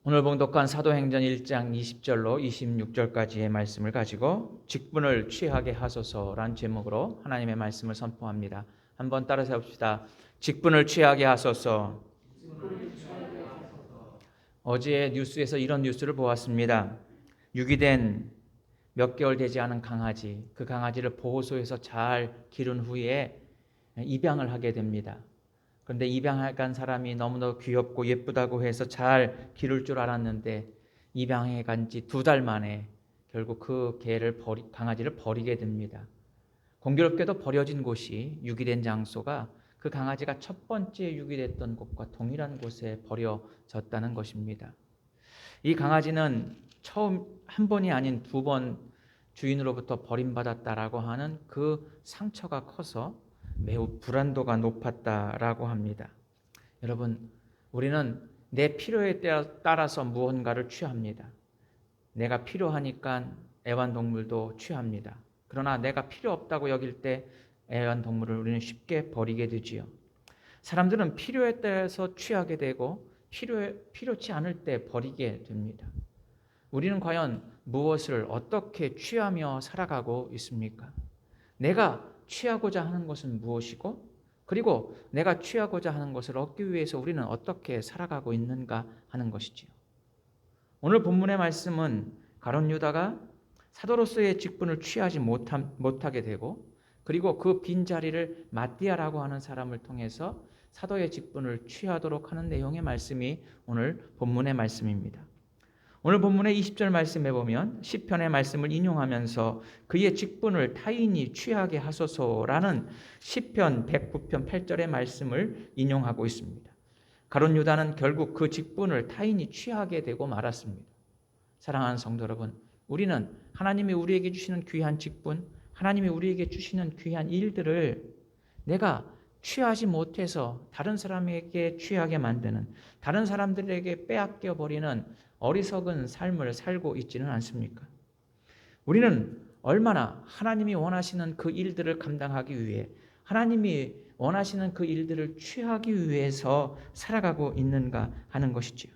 오늘 봉독한 사도행전 1장 20절로 26절까지의 말씀을 가지고 직분을 취하게 하소서란 제목으로 하나님의 말씀을 선포합니다. 한번 따라서 봅시다. 직분을 취하게 하소서. 어제 뉴스에서 이런 뉴스를 보았습니다. 유기된 몇 개월 되지 않은 강아지, 그 강아지를 보호소에서 잘 기른 후에 입양을 하게 됩니다. 그런데 입양해 간 사람이 너무나 귀엽고 예쁘다고 해서 잘 기를 줄 알았는데 입양해 간 지 2달 만에 결국 그 강아지를 버리게 됩니다. 공교롭게도 버려진 곳이 유기된 장소가 그 강아지가 첫 번째 유기됐던 곳과 동일한 곳에 버려졌다는 것입니다. 이 강아지는 처음 한 번이 아닌 2번 주인으로부터 버림받았다라고 하는 그 상처가 커서 매우 불안도가 높았다라고 합니다. 여러분, 우리는 내 필요에 따라서 무언가를 취합니다. 내가 필요하니까 애완동물도 취합니다. 그러나 내가 필요 없다고 여길 때 애완동물을 우리는 쉽게 버리게 되지요. 사람들은 필요에 따라서 취하게 되고 필요치 않을 때 버리게 됩니다. 우리는 과연 무엇을 어떻게 취하며 살아가고 있습니까? 내가 취하고자 하는 것은 무엇이고, 그리고 내가 취하고자 하는 것을 얻기 위해서 우리는 어떻게 살아가고 있는가 하는 것이지요. 오늘 본문의 말씀은 가룟 유다가 사도로서의 직분을 취하지 못하게 되고, 그리고 그 빈자리를 마띠아라고 하는 사람을 통해서 사도의 직분을 취하도록 하는 내용의 말씀이 오늘 본문의 말씀입니다. 오늘 본문의 20절 말씀에 보면 시편의 말씀을 인용하면서 그의 직분을 타인이 취하게 하소서라는 시편 109편 8절의 말씀을 인용하고 있습니다. 가룟 유다는 결국 그 직분을 타인이 취하게 되고 말았습니다. 사랑하는 성도 여러분, 우리는 하나님이 우리에게 주시는 귀한 직분, 하나님이 우리에게 주시는 귀한 일들을 내가 취하지 못해서 다른 사람에게 취하게 만드는, 다른 사람들에게 빼앗겨 버리는 어리석은 삶을 살고 있지는 않습니까? 우리는 얼마나 하나님이 원하시는 그 일들을 감당하기 위해, 하나님이 원하시는 그 일들을 취하기 위해서 살아가고 있는가 하는 것이지요.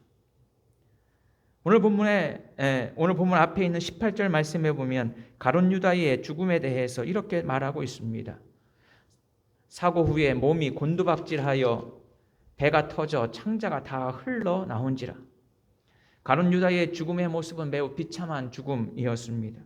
오늘 본문 앞에 있는 18절 말씀에 보면 가룟 유다의 죽음에 대해서 이렇게 말하고 있습니다. 사고 후에 몸이 곤두박질하여 배가 터져 창자가 다 흘러나온지라. 가룟 유다의 죽음의 모습은 매우 비참한 죽음이었습니다.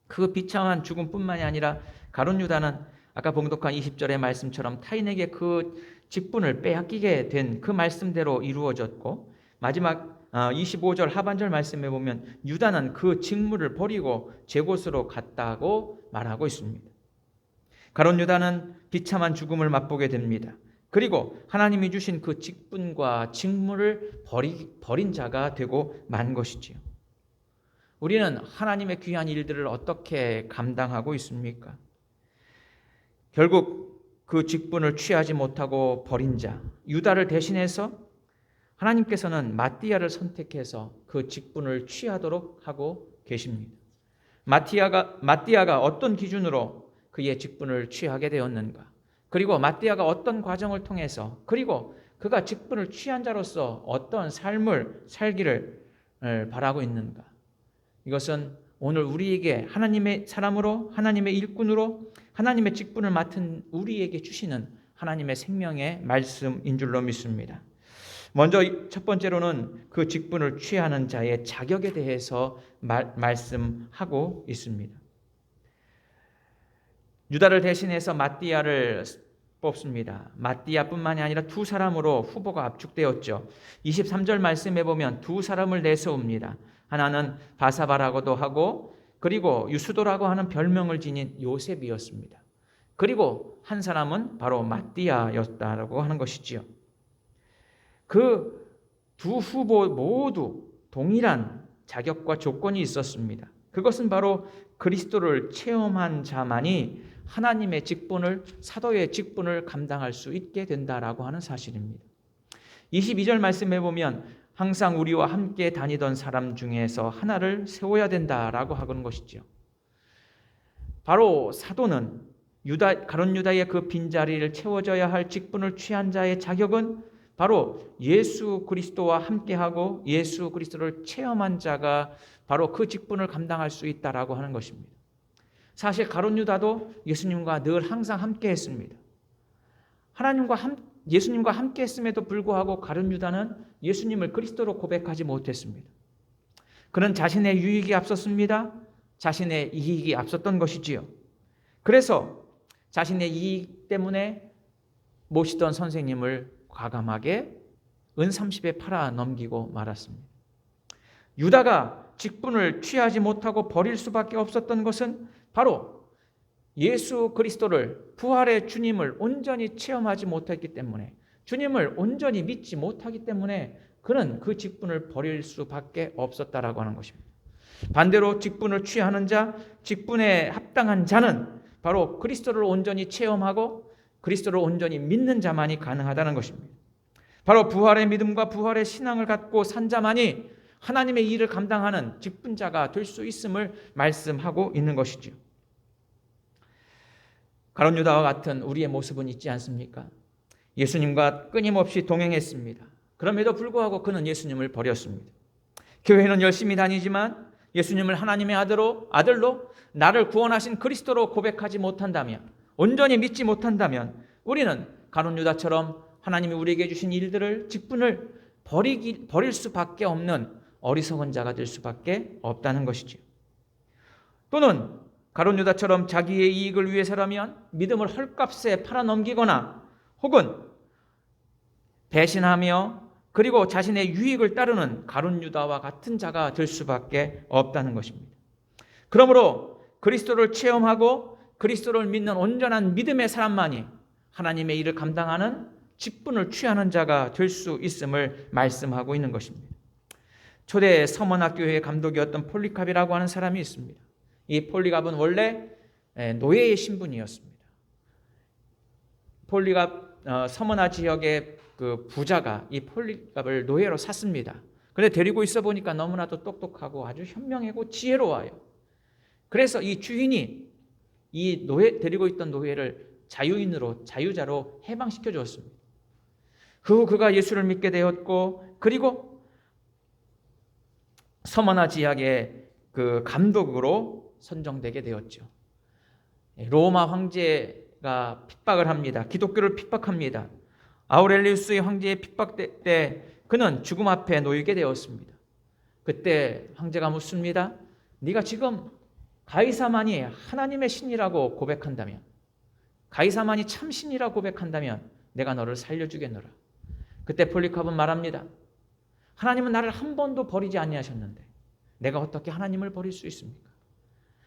그 비참한 죽음뿐만이 아니라 가룟 유다는 아까 봉독한 20절의 말씀처럼 타인에게 그 직분을 빼앗기게 된 그 말씀대로 이루어졌고, 마지막 25절 하반절 말씀에 보면 유다는 그 직무를 버리고 제 곳으로 갔다고 말하고 있습니다. 가룟 유다는 비참한 죽음을 맛보게 됩니다. 그리고 하나님이 주신 그 직분과 직무를 버린 자가 되고 만 것이지요. 우리는 하나님의 귀한 일들을 어떻게 감당하고 있습니까? 결국 그 직분을 취하지 못하고 버린 자 유다를 대신해서 하나님께서는 마띠아를 선택해서 그 직분을 취하도록 하고 계십니다. 마띠아가 어떤 기준으로 그의 직분을 취하게 되었는가? 그리고 마띠아가 어떤 과정을 통해서, 그리고 그가 직분을 취한 자로서 어떤 삶을 살기를 바라고 있는가? 이것은 오늘 우리에게 하나님의 사람으로, 하나님의 일꾼으로, 하나님의 직분을 맡은 우리에게 주시는 하나님의 생명의 말씀인 줄로 믿습니다. 먼저 첫 번째로는 그 직분을 취하는 자의 자격에 대해서 말씀하고 있습니다. 유다를 대신해서 마띠아를 뽑습니다. 마띠아뿐만이 아니라 2사람으로 후보가 압축되었죠. 23절 말씀에 보면 2사람을 내세웁니다. 하나는 바사바라고도 하고, 그리고 유수도라고 하는 별명을 지닌 요셉이었습니다. 그리고 한 사람은 바로 마띠아였다라고 하는 것이지요. 그 두 후보 모두 동일한 자격과 조건이 있었습니다. 그것은 바로 그리스도를 체험한 자만이 하나님의 직분을, 사도의 직분을 감당할 수 있게 된다라고 하는 사실입니다. 22절 말씀에 보면 항상 우리와 함께 다니던 사람 중에서 하나를 세워야 된다라고 하는 것이죠. 바로 사도는 가룟 유다의 그 빈자리를 채워줘야 할 직분을 취한 자의 자격은 바로 예수 그리스도와 함께하고 예수 그리스도를 체험한 자가 바로 그 직분을 감당할 수 있다라고 하는 것입니다. 사실 가룟 유다도 예수님과 늘 항상 함께했습니다. 예수님과 함께했음에도 불구하고 가룟 유다는 예수님을 그리스도로 고백하지 못했습니다. 그는 자신의 유익이 앞섰습니다. 자신의 이익이 앞섰던 것이지요. 그래서 자신의 이익 때문에 모시던 선생님을 과감하게 은 30에 팔아 넘기고 말았습니다. 유다가 직분을 취하지 못하고 버릴 수밖에 없었던 것은 바로 예수 그리스도를, 부활의 주님을 온전히 체험하지 못했기 때문에, 주님을 온전히 믿지 못하기 때문에 그는 그 직분을 버릴 수밖에 없었다라고 하는 것입니다. 반대로 직분을 취하는 자, 직분에 합당한 자는 바로 그리스도를 온전히 체험하고 그리스도를 온전히 믿는 자만이 가능하다는 것입니다. 바로 부활의 믿음과 부활의 신앙을 갖고 산 자만이 하나님의 일을 감당하는 직분자가 될 수 있음을 말씀하고 있는 것이죠. 가룟 유다와 같은 우리의 모습은 있지 않습니까? 예수님과 끊임없이 동행했습니다. 그럼에도 불구하고 그는 예수님을 버렸습니다. 교회는 열심히 다니지만 예수님을 하나님의 아들로 나를 구원하신 그리스도로 고백하지 못한다면, 온전히 믿지 못한다면 우리는 가룟 유다처럼 하나님이 우리에게 주신 일들을, 직분을 버릴 수밖에 없는 어리석은 자가 될 수밖에 없다는 것이죠. 또는 가룟 유다처럼 자기의 이익을 위해서라면 믿음을 헐값에 팔아넘기거나 혹은 배신하며 그리고 자신의 유익을 따르는 가룟 유다와 같은 자가 될 수밖에 없다는 것입니다. 그러므로 그리스도를 체험하고 그리스도를 믿는 온전한 믿음의 사람만이 하나님의 일을 감당하는 직분을 취하는 자가 될 수 있음을 말씀하고 있는 것입니다. 초대 서머나교회의 감독이었던 폴리캅이라고 하는 사람이 있습니다. 이 폴리캅은 원래 노예의 신분이었습니다. 폴리캅 서머나 지역의 그 부자가 이 폴리캅을 노예로 샀습니다. 그런데 데리고 있어 보니까 너무나도 똑똑하고 아주 현명하고 지혜로워요. 그래서 이 주인이 이 데리고 있던 노예를 자유자로 해방시켜 주었습니다. 그 후 그가 예수를 믿게 되었고, 그리고 서머나 지역의 그 감독으로 선정되게 되었죠. 로마 황제가 핍박을 합니다. 기독교를 핍박합니다. 아우렐리우스의 황제의 핍박 때 그는 죽음 앞에 놓이게 되었습니다. 그때 황제가 묻습니다. 네가 지금 가이사만이 하나님의 신이라고 고백한다면, 가이사만이 참 신이라고 고백한다면 내가 너를 살려주겠노라. 그때 폴리캅은 말합니다. 하나님은 나를 한 번도 버리지 아니하셨는데 내가 어떻게 하나님을 버릴 수 있습니까?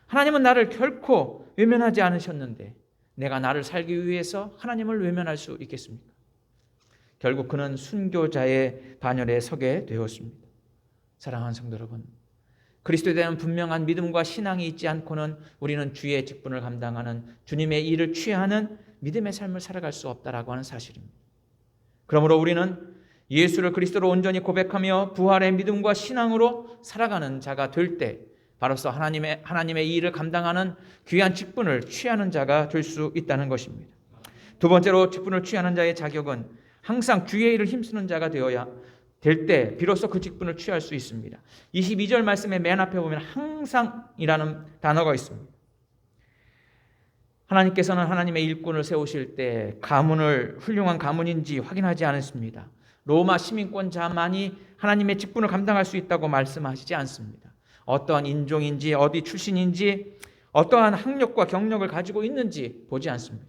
하나님은 나를 결코 외면하지 않으셨는데 내가 나를 살기 위해서 하나님을 외면할 수 있겠습니까? 결국 그는 순교자의 반열에 서게 되었습니다. 사랑하는 성도 여러분, 그리스도에 대한 분명한 믿음과 신앙이 있지 않고는 우리는 주의 직분을 감당하는 주님의 일을 취하는 믿음의 삶을 살아갈 수 없다라고 하는 사실입니다. 그러므로 우리는 예수를 그리스도로 온전히 고백하며 부활의 믿음과 신앙으로 살아가는 자가 될 때 바로서 하나님의 이 일을 감당하는 귀한 직분을 취하는 자가 될 수 있다는 것입니다. 두 번째로 직분을 취하는 자의 자격은 항상 주의 일을 힘쓰는 자가 되어야 될 때 비로소 그 직분을 취할 수 있습니다. 22절 말씀의 맨 앞에 보면 항상이라는 단어가 있습니다. 하나님께서는 하나님의 일꾼을 세우실 때 가문을 훌륭한 가문인지 확인하지 않습니다. 로마 시민권자만이 하나님의 직분을 감당할 수 있다고 말씀하시지 않습니다. 어떠한 인종인지 어디 출신인지 어떠한 학력과 경력을 가지고 있는지 보지 않습니다.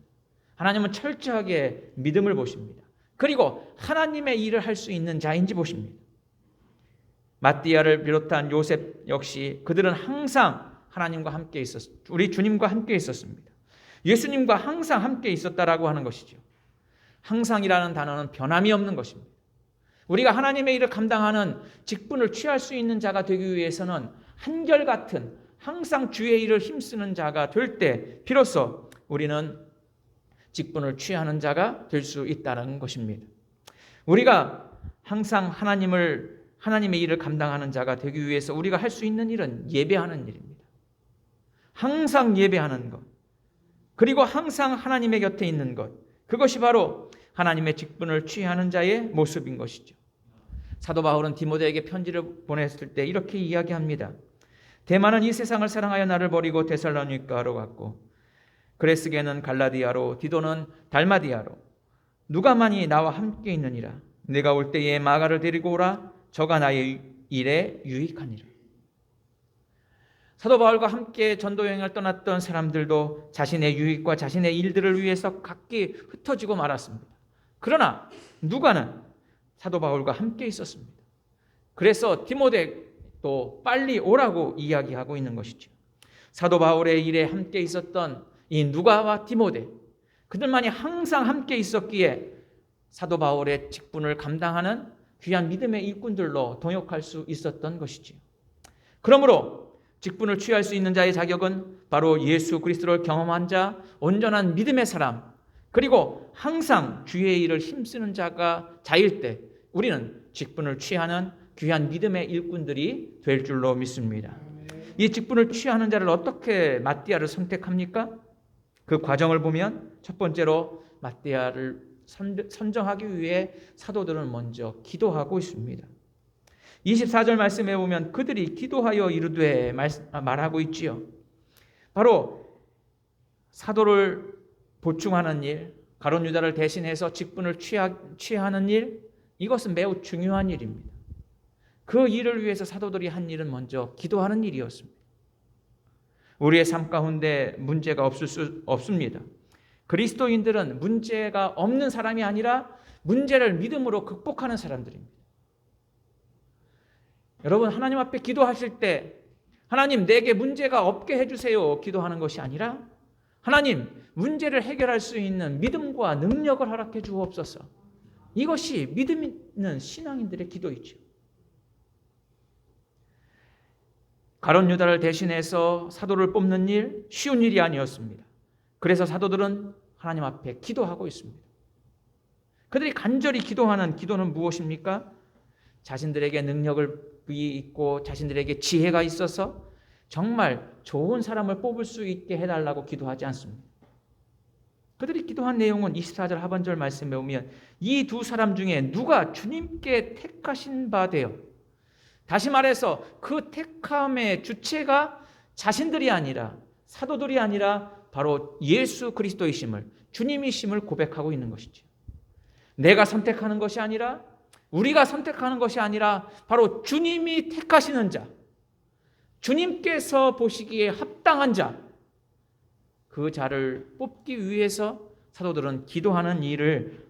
하나님은 철저하게 믿음을 보십니다. 그리고 하나님의 일을 할 수 있는 자인지 보십니다. 마띠아를 비롯한 요셉 역시 그들은 항상 하나님과 함께 우리 주님과 함께 있었습니다. 예수님과 항상 함께 있었다라고 하는 것이죠. 항상이라는 단어는 변함이 없는 것입니다. 우리가 하나님의 일을 감당하는 직분을 취할 수 있는 자가 되기 위해서는 한결같은 항상 주의 일을 힘쓰는 자가 될 때 비로소 우리는 직분을 취하는 자가 될 수 있다는 것입니다. 우리가 항상 하나님의 일을 감당하는 자가 되기 위해서 우리가 할 수 있는 일은 예배하는 일입니다. 항상 예배하는 것, 그리고 항상 하나님의 곁에 있는 것, 그것이 바로 하나님의 직분을 취하는 자의 모습인 것이죠. 사도 바울은 디모데에게 편지를 보냈을 때 이렇게 이야기합니다. 데마는 이 세상을 사랑하여 나를 버리고 데살로니가로 갔고 그레스게는 갈라디아로 디도는 달마디아로 누가만이 나와 함께 있느니라. 내가 올 때에 마가를 데리고 오라. 저가 나의 일에 유익하니라. 사도 바울과 함께 전도 여행을 떠났던 사람들도 자신의 유익과 자신의 일들을 위해서 각기 흩어지고 말았습니다. 그러나 누가는 사도 바울과 함께 있었습니다. 그래서 디모데도 빨리 오라고 이야기하고 있는 것이죠. 사도 바울의 일에 함께 있었던 이 누가와 디모데, 그들만이 항상 함께 있었기에 사도 바울의 직분을 감당하는 귀한 믿음의 일꾼들로 동역할 수 있었던 것이지요. 그러므로 직분을 취할 수 있는 자의 자격은 바로 예수 그리스도를 경험한 자, 온전한 믿음의 사람, 그리고 항상 주의 일을 힘쓰는 자일 때 우리는 직분을 취하는 귀한 믿음의 일꾼들이 될 줄로 믿습니다. 이 직분을 취하는 자를 어떻게 마띠아를 선택합니까? 그 과정을 보면 첫 번째로 마띠아를 선정하기 위해 사도들은 먼저 기도하고 있습니다. 24절 말씀에 보면 그들이 기도하여 이르되 말하고 있지요. 바로 사도를 보충하는 일, 가룟 유다를 대신해서 직분을 취하는 일, 이것은 매우 중요한 일입니다. 그 일을 위해서 사도들이 한 일은 먼저 기도하는 일이었습니다. 우리의 삶 가운데 문제가 없을 수 없습니다. 그리스도인들은 문제가 없는 사람이 아니라 문제를 믿음으로 극복하는 사람들입니다. 여러분, 하나님 앞에 기도하실 때 하나님 내게 문제가 없게 해주세요 기도하는 것이 아니라 하나님 문제를 해결할 수 있는 믿음과 능력을 허락해 주옵소서. 이것이 믿음 있는 신앙인들의 기도이죠. 가룟 유다를 대신해서 사도를 뽑는 일 쉬운 일이 아니었습니다. 그래서 사도들은 하나님 앞에 기도하고 있습니다. 그들이 간절히 기도하는 기도는 무엇입니까? 자신들에게 능력을 있고 자신들에게 지혜가 있어서 정말 좋은 사람을 뽑을 수 있게 해달라고 기도하지 않습니다. 그들이 기도한 내용은 24절 하반절 말씀에 보면 이 두 사람 중에 누가 주님께 택하신 바 되어, 다시 말해서 그 택함의 주체가 자신들이 아니라 사도들이 아니라 바로 예수 그리스도이심을, 주님이심을 고백하고 있는 것이죠. 내가 선택하는 것이 아니라 우리가 선택하는 것이 아니라 바로 주님이 택하시는 자, 주님께서 보시기에 합당한 자, 그 자를 뽑기 위해서 사도들은 기도하는 일을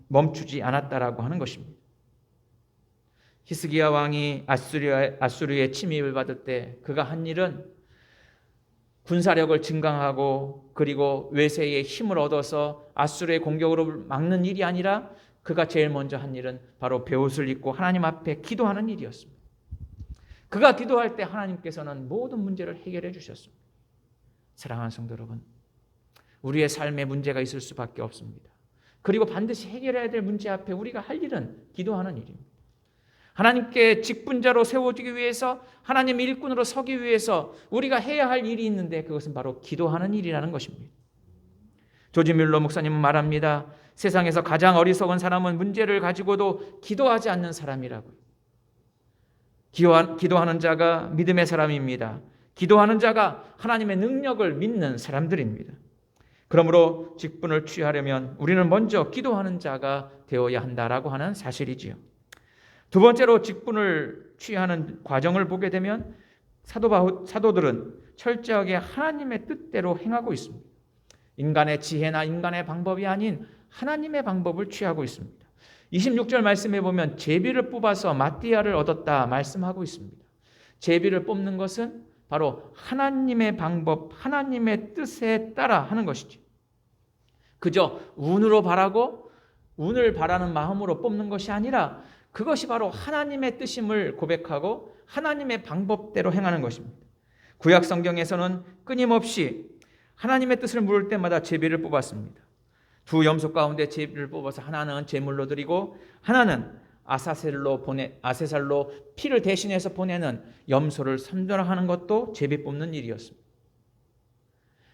멈추지 않았다라고 하는 것입니다. 히스기야 왕이 아수르의 침입을 받을 때 그가 한 일은 군사력을 증강하고 그리고 외세의 힘을 얻어서 아수르의 공격으로 막는 일이 아니라 그가 제일 먼저 한 일은 바로 베옷을 입고 하나님 앞에 기도하는 일이었습니다. 그가 기도할 때 하나님께서는 모든 문제를 해결해 주셨습니다. 사랑하는 성도 여러분, 우리의 삶에 문제가 있을 수밖에 없습니다. 그리고 반드시 해결해야 될 문제 앞에 우리가 할 일은 기도하는 일입니다. 하나님께 직분자로 세워지기 위해서, 하나님의 일꾼으로 서기 위해서 우리가 해야 할 일이 있는데 그것은 바로 기도하는 일이라는 것입니다. 조지 뮬러 목사님은 말합니다. 세상에서 가장 어리석은 사람은 문제를 가지고도 기도하지 않는 사람이라고요. 기도하는 자가 믿음의 사람입니다. 기도하는 자가 하나님의 능력을 믿는 사람들입니다. 그러므로 직분을 취하려면 우리는 먼저 기도하는 자가 되어야 한다라고 하는 사실이지요. 두 번째로 직분을 취하는 과정을 보게 되면 사도들은 철저하게 하나님의 뜻대로 행하고 있습니다. 인간의 지혜나 인간의 방법이 아닌 하나님의 방법을 취하고 있습니다. 26절 말씀에 보면 제비를 뽑아서 마띠아를 얻었다 말씀하고 있습니다. 제비를 뽑는 것은 바로 하나님의 방법, 하나님의 뜻에 따라 하는 것이죠. 그저 운으로 바라고 운을 바라는 마음으로 뽑는 것이 아니라 그것이 바로 하나님의 뜻임을 고백하고 하나님의 방법대로 행하는 것입니다. 구약 성경에서는 끊임없이 하나님의 뜻을 물을 때마다 제비를 뽑았습니다. 두 염소 가운데 제비를 뽑아서 하나는 제물로 드리고 하나는 아사셀로 피를 대신해서 보내는 염소를 선별하는 것도 제비 뽑는 일이었습니다.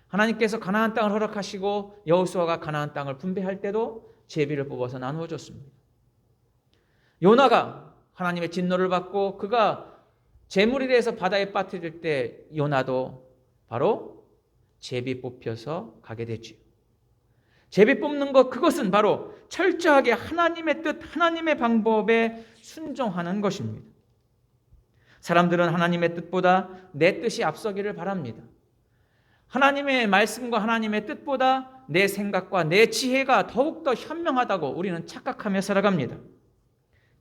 하나님께서 가나안 땅을 허락하시고 여호수아가 가나안 땅을 분배할 때도 제비를 뽑아서 나누어 줬습니다. 요나가 하나님의 진노를 받고 그가 재물에 대해서 바다에 빠뜨릴 때 요나도 바로 제비 뽑혀서 가게 되지요. 제비 뽑는 것, 그것은 바로 철저하게 하나님의 뜻, 하나님의 방법에 순종하는 것입니다. 사람들은 하나님의 뜻보다 내 뜻이 앞서기를 바랍니다. 하나님의 말씀과 하나님의 뜻보다 내 생각과 내 지혜가 더욱더 현명하다고 우리는 착각하며 살아갑니다.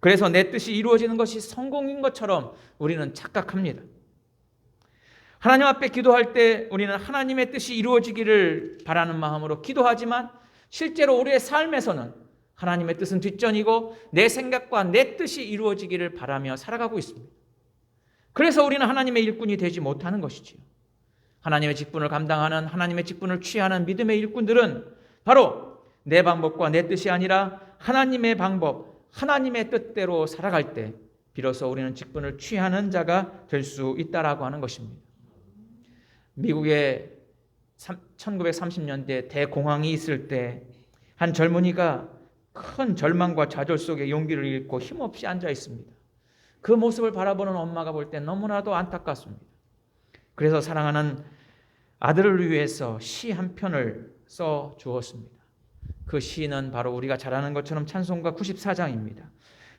그래서 내 뜻이 이루어지는 것이 성공인 것처럼 우리는 착각합니다. 하나님 앞에 기도할 때 우리는 하나님의 뜻이 이루어지기를 바라는 마음으로 기도하지만 실제로 우리의 삶에서는 하나님의 뜻은 뒷전이고 내 생각과 내 뜻이 이루어지기를 바라며 살아가고 있습니다. 그래서 우리는 하나님의 일꾼이 되지 못하는 것이지요. 하나님의 직분을 감당하는, 하나님의 직분을 취하는 믿음의 일꾼들은 바로 내 방법과 내 뜻이 아니라 하나님의 방법, 하나님의 뜻대로 살아갈 때 비로소 우리는 직분을 취하는 자가 될 수 있다라고 하는 것입니다. 미국의 1930년대 대공황이 있을 때 한 젊은이가 큰 절망과 좌절 속에 용기를 잃고 힘없이 앉아 있습니다. 그 모습을 바라보는 엄마가 볼 때 너무나도 안타깝습니다. 그래서 사랑하는 아들을 위해서 시 한 편을 써 주었습니다. 그 시는 바로 우리가 잘 아는 것처럼 찬송가 94장입니다.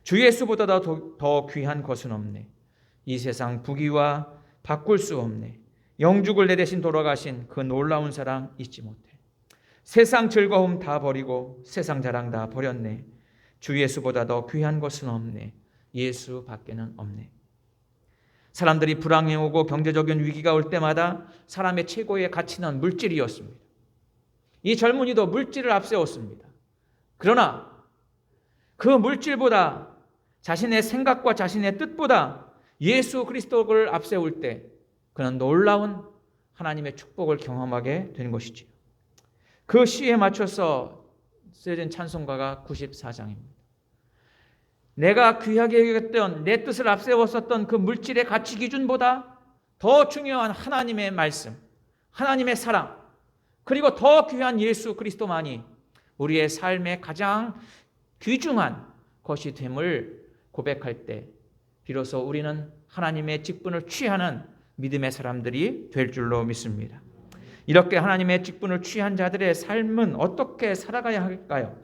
주 예수보다 더 귀한 것은 없네. 이 세상 부귀와 바꿀 수 없네. 영죽을 내 대신 돌아가신 그 놀라운 사랑 잊지 못해. 세상 즐거움 다 버리고 세상 자랑 다 버렸네. 주 예수보다 더 귀한 것은 없네. 예수 밖에는 없네. 사람들이 불황이 오고 경제적인 위기가 올 때마다 사람의 최고의 가치는 물질이었습니다. 이 젊은이도 물질을 앞세웠습니다. 그러나 그 물질보다 자신의 생각과 자신의 뜻보다 예수 그리스도를 앞세울 때 그는 놀라운 하나님의 축복을 경험하게 되는 것이지요. 그 시에 맞춰서 쓰여진 찬송가가 94장입니다. 내가 귀하게 여겼던 내 뜻을 앞세웠었던 그 물질의 가치 기준보다 더 중요한 하나님의 말씀, 하나님의 사랑, 그리고 더 귀한 예수 그리스도만이 우리의 삶의 가장 귀중한 것이 됨을 고백할 때 비로소 우리는 하나님의 직분을 취하는 믿음의 사람들이 될 줄로 믿습니다. 이렇게 하나님의 직분을 취한 자들의 삶은 어떻게 살아가야 할까요?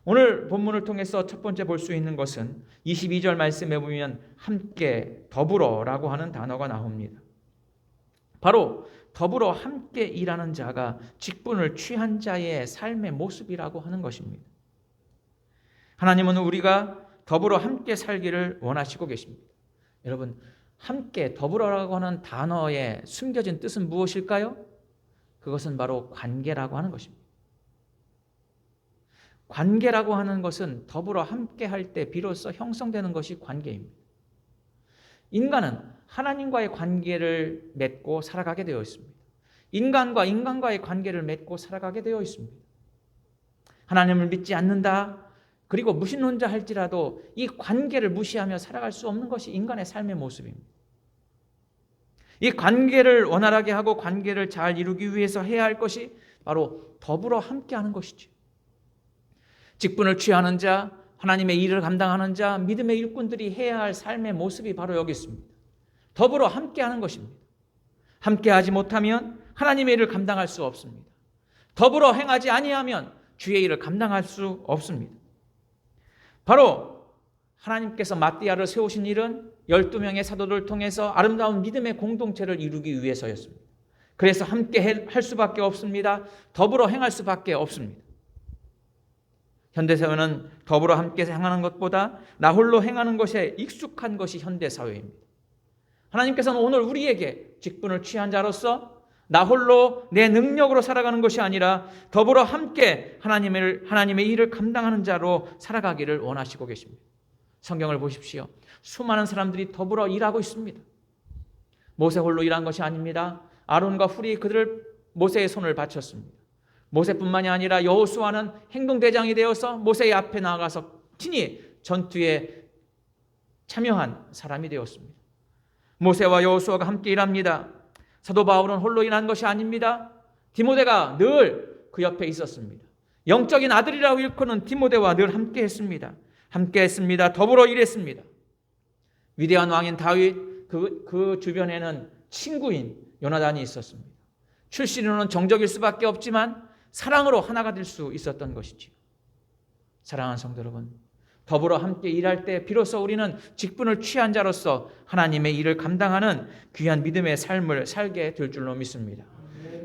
오늘 본문을 통해서 첫 번째 볼 수 있는 것은 22절 말씀에 보면 함께 더불어라고 하는 단어가 나옵니다. 바로 더불어 함께 일하는 자가 직분을 취한 자의 삶의 모습이라고 하는 것입니다. 하나님은 우리가 더불어 함께 살기를 원하시고 계십니다. 여러분, 함께 더불어라고 하는 단어의 숨겨진 뜻은 무엇일까요? 그것은 바로 관계라고 하는 것입니다. 관계라고 하는 것은 더불어 함께 할 때 비로소 형성되는 것이 관계입니다. 인간은 하나님과의 관계를 맺고 살아가게 되어 있습니다. 인간과 인간과의 관계를 맺고 살아가게 되어 있습니다. 하나님을 믿지 않는다, 그리고 무신론자 할지라도 이 관계를 무시하며 살아갈 수 없는 것이 인간의 삶의 모습입니다. 이 관계를 원활하게 하고 관계를 잘 이루기 위해서 해야 할 것이 바로 더불어 함께하는 것이죠. 직분을 취하는 자, 하나님의 일을 감당하는 자, 믿음의 일꾼들이 해야 할 삶의 모습이 바로 여기 있습니다. 더불어 함께하는 것입니다. 함께하지 못하면 하나님의 일을 감당할 수 없습니다. 더불어 행하지 아니하면 주의 일을 감당할 수 없습니다. 바로 하나님께서 마띠아를 세우신 일은 12명의 사도를 통해서 아름다운 믿음의 공동체를 이루기 위해서였습니다. 그래서 함께 할 수밖에 없습니다. 더불어 행할 수밖에 없습니다. 현대사회는 더불어 함께 행하는 것보다 나 홀로 행하는 것에 익숙한 것이 현대사회입니다. 하나님께서는 오늘 우리에게 직분을 취한 자로서 나 홀로 내 능력으로 살아가는 것이 아니라 더불어 함께 하나님의 일을 감당하는 자로 살아가기를 원하시고 계십니다. 성경을 보십시오. 수많은 사람들이 더불어 일하고 있습니다. 모세 홀로 일한 것이 아닙니다. 아론과 훌이 모세의 손을 바쳤습니다. 모세뿐만이 아니라 여호수아는 행동대장이 되어서 모세의 앞에 나아가서 친히 전투에 참여한 사람이 되었습니다. 모세와 여호수아가 함께 일합니다. 사도 바울은 홀로 일한 것이 아닙니다. 디모데가 늘 그 옆에 있었습니다. 영적인 아들이라고 일컫는 디모데와 늘 함께했습니다. 함께했습니다. 더불어 일했습니다. 위대한 왕인 다윗 그 주변에는 친구인 요나단이 있었습니다. 출신으로는 정적일 수밖에 없지만 사랑으로 하나가 될 수 있었던 것이지요. 사랑하는 성도 여러분, 더불어 함께 일할 때 비로소 우리는 직분을 취한 자로서 하나님의 일을 감당하는 귀한 믿음의 삶을 살게 될 줄로 믿습니다.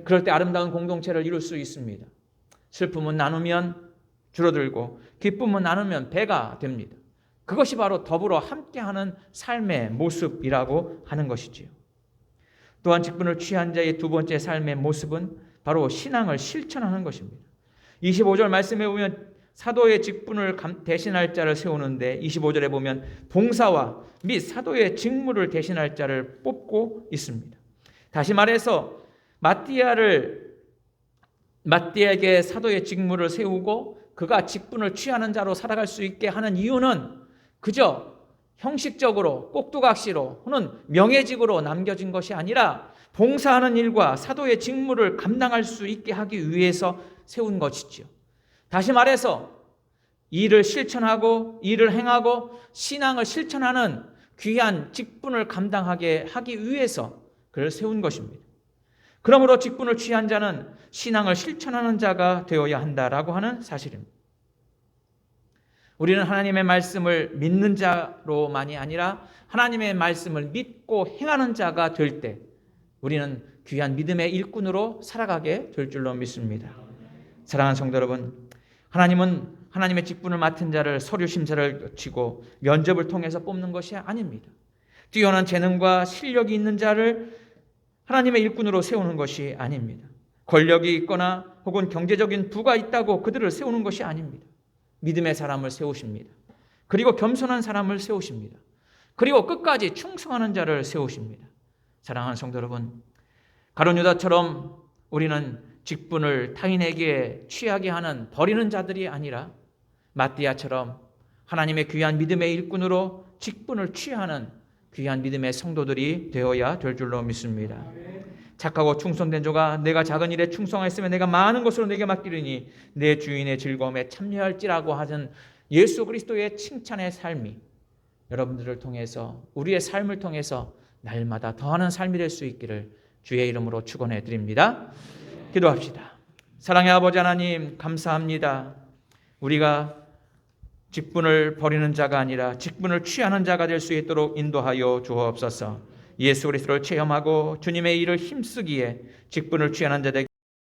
그럴 때 아름다운 공동체를 이룰 수 있습니다. 슬픔은 나누면 줄어들고 기쁨은 나누면 배가 됩니다. 그것이 바로 더불어 함께하는 삶의 모습이라고 하는 것이지요. 또한 직분을 취한 자의 두 번째 삶의 모습은 바로 신앙을 실천하는 것입니다. 25절 말씀에 보면 사도의 직분을 대신할 자를 세우는데 25절에 보면 봉사와 및 사도의 직무를 대신할 자를 뽑고 있습니다. 다시 말해서 마띠아에게 사도의 직무를 세우고 그가 직분을 취하는 자로 살아갈 수 있게 하는 이유는 그저 형식적으로 꼭두각시로 혹은 명예직으로 남겨진 것이 아니라 봉사하는 일과 사도의 직무를 감당할 수 있게 하기 위해서 세운 것이지요. 다시 말해서 일을 실천하고 일을 행하고 신앙을 실천하는 귀한 직분을 감당하게 하기 위해서 그를 세운 것입니다. 그러므로 직분을 취한 자는 신앙을 실천하는 자가 되어야 한다라고 하는 사실입니다. 우리는 하나님의 말씀을 믿는 자로만이 아니라 하나님의 말씀을 믿고 행하는 자가 될 때 우리는 귀한 믿음의 일꾼으로 살아가게 될 줄로 믿습니다. 사랑하는 성도 여러분, 하나님은 하나님의 직분을 맡은 자를 서류 심사를 거치고 면접을 통해서 뽑는 것이 아닙니다. 뛰어난 재능과 실력이 있는 자를 하나님의 일꾼으로 세우는 것이 아닙니다. 권력이 있거나 혹은 경제적인 부가 있다고 그들을 세우는 것이 아닙니다. 믿음의 사람을 세우십니다. 그리고 겸손한 사람을 세우십니다. 그리고 끝까지 충성하는 자를 세우십니다. 사랑하는 성도 여러분, 가룟 유다처럼 우리는 직분을 타인에게 취하게 하는 버리는 자들이 아니라 마띠아처럼 하나님의 귀한 믿음의 일꾼으로 직분을 취하는 귀한 믿음의 성도들이 되어야 될 줄로 믿습니다. 착하고 충성된 자가 내가 작은 일에 충성하였으면 내가 많은 것으로 내게 맡기리니 내 주인의 즐거움에 참여할지라고 하는 예수 그리스도의 칭찬의 삶이 여러분들을 통해서 우리의 삶을 통해서 날마다 더하는 삶이 될 수 있기를 주의 이름으로 축원해 드립니다. 기도합시다. 사랑의 아버지 하나님, 감사합니다. 우리가 직분을 버리는 자가 아니라 직분을 취하는 자가 될 수 있도록 인도하여 주옵소서. 예수 그리스도를 체험하고 주님의 일을 힘쓰기에 직분을 취하는 자들